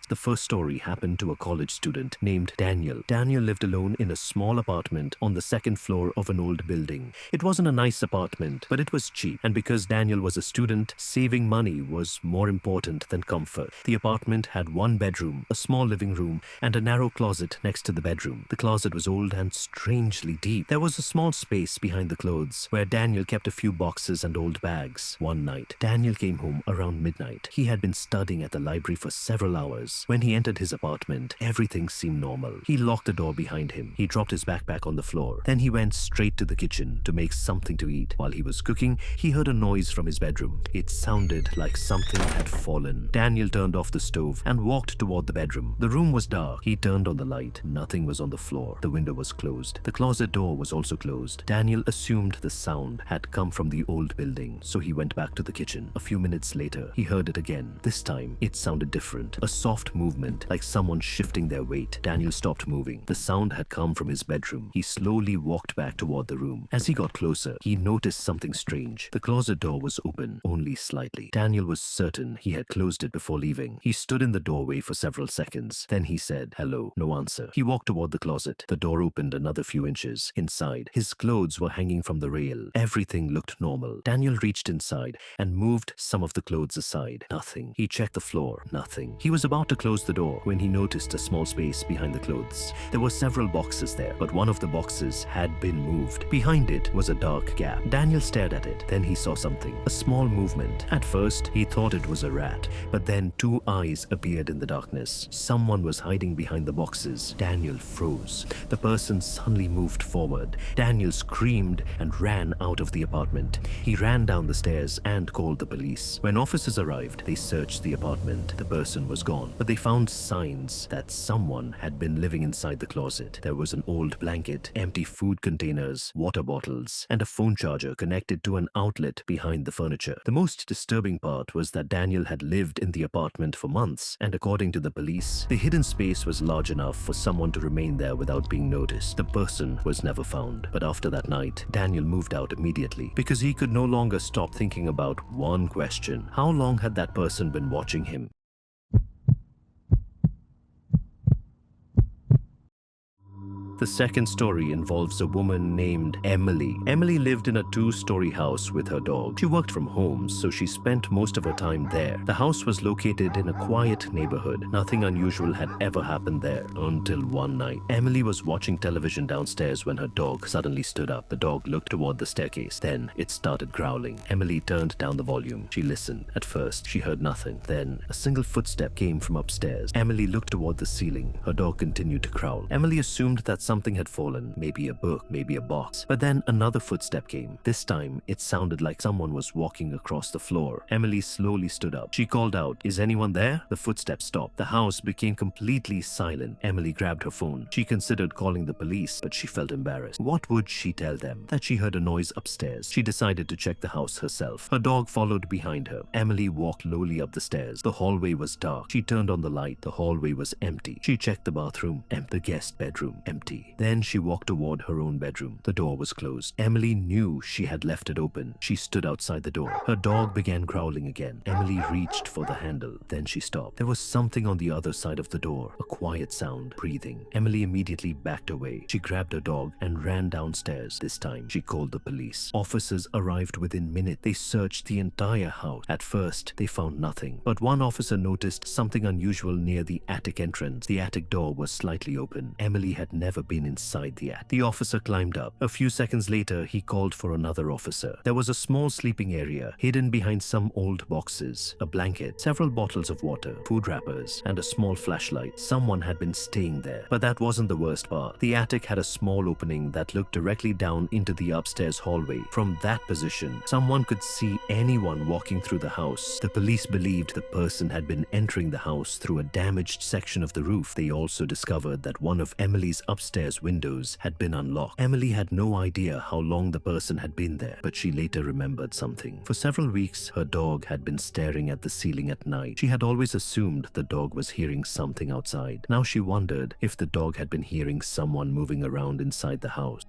The first story happened to a college student named Daniel. Daniel lived alone in a small apartment on the second floor of an old building. It wasn't a nice apartment, but it was cheap. And because Daniel was a student, saving money was more important than comfort. The apartment had one bedroom, a small living room, and a narrow closet next to the bedroom. The closet was old and strangely deep. There was a small space behind the clothes where Daniel kept a few boxes and old bags. One night, Daniel came home around midnight. He had been studying at the library for several hours. When he entered his apartment, everything seemed normal. He locked the door behind him. He dropped his backpack on the floor. Then he went straight to the kitchen to make something to eat. While he was cooking, he heard a noise from his bedroom. It sounded like something had fallen. Daniel turned off the stove and walked toward the bedroom. The room was dark. He turned on the light. Nothing was on the floor. The window was closed. The closet door was also closed. Daniel assumed the sound had come from the old building, so he went back to the kitchen. A few minutes later, he heard it again. This time, it sounded different. A soft movement, like someone shifting their weight. Daniel stopped moving. The sound had come from his bedroom. He slowly walked back toward the room. As he got closer, he noticed something strange. The closet door was open, only slightly. Daniel was certain he had closed it before leaving. He stood in the doorway for several seconds. Then he said, "Hello." No answer. He walked toward the closet. The door opened another few inches. Inside, his clothes were hanging from the rail. Everything looked normal. Daniel reached inside and moved some of the clothes aside. Nothing. He checked the floor. Nothing. He was about to close the door when he noticed a small space behind the clothes. There were several boxes there, but one of the boxes had been moved. Behind it was a dark gap. Daniel stared at it. Then he saw something. A small movement. At first, he thought it was a rat, but then two eyes appeared in the darkness. Someone was hiding behind the boxes. Daniel froze. The person suddenly moved forward. Daniel screamed and ran out of the apartment. He ran down the stairs and called the police. When officers arrived, they searched the apartment. The person was gone, but they found signs that someone had been living inside the closet. There was an old blanket, empty food containers, water bottles, and a phone charger connected to an outlet behind the furniture. The most disturbing part was that Daniel had lived in the apartment for months, and according to the police, the hidden space was large enough for someone to remain there without being noticed. The person was never found. But after that night, Daniel moved out immediately because he could no longer stop thinking about one question. How long had that person been watching him? The second story involves a woman named Emily. Emily lived in a two-story house with her dog. She worked from home, so she spent most of her time there. The house was located in a quiet neighborhood. Nothing unusual had ever happened there until one night. Emily was watching television downstairs when her dog suddenly stood up. The dog looked toward the staircase. Then it started growling. Emily turned down the volume. She listened. At first, she heard nothing. Then a single footstep came from upstairs. Emily looked toward the ceiling. Her dog continued to growl. Emily assumed that something had fallen, maybe a book, maybe a box. But then another footstep came. This time, it sounded like someone was walking across the floor. Emily slowly stood up. She called out, "Is anyone there?" The footsteps stopped. The house became completely silent. Emily grabbed her phone. She considered calling the police, but she felt embarrassed. What would she tell them? That she heard a noise upstairs. She decided to check the house herself. Her dog followed behind her. Emily walked slowly up the stairs. The hallway was dark. She turned on the light. The hallway was empty. She checked the bathroom. The guest bedroom. Empty. Then she walked toward her own bedroom. The door was closed. Emily knew she had left it open. She stood outside the door. Her dog began growling again. Emily reached for the handle. Then she stopped. There was something on the other side of the door. A quiet sound. Breathing. Emily immediately backed away. She grabbed her dog and ran downstairs. This time, she called the police. Officers arrived within minutes. They searched the entire house. At first, they found nothing. But one officer noticed something unusual near the attic entrance. The attic door was slightly open. Emily had never been inside the attic. The officer climbed up. A few seconds later, he called for another officer. There was a small sleeping area hidden behind some old boxes, a blanket, several bottles of water, food wrappers, and a small flashlight. Someone had been staying there. But that wasn't the worst part. The attic had a small opening that looked directly down into the upstairs hallway. From that position, someone could see anyone walking through the house. The police believed the person had been entering the house through a damaged section of the roof. They also discovered that one of Emily's upstairs windows had been unlocked. Emily had no idea how long the person had been there, but she later remembered something. For several weeks, her dog had been staring at the ceiling at night. She had always assumed the dog was hearing something outside. Now she wondered if the dog had been hearing someone moving around inside the house.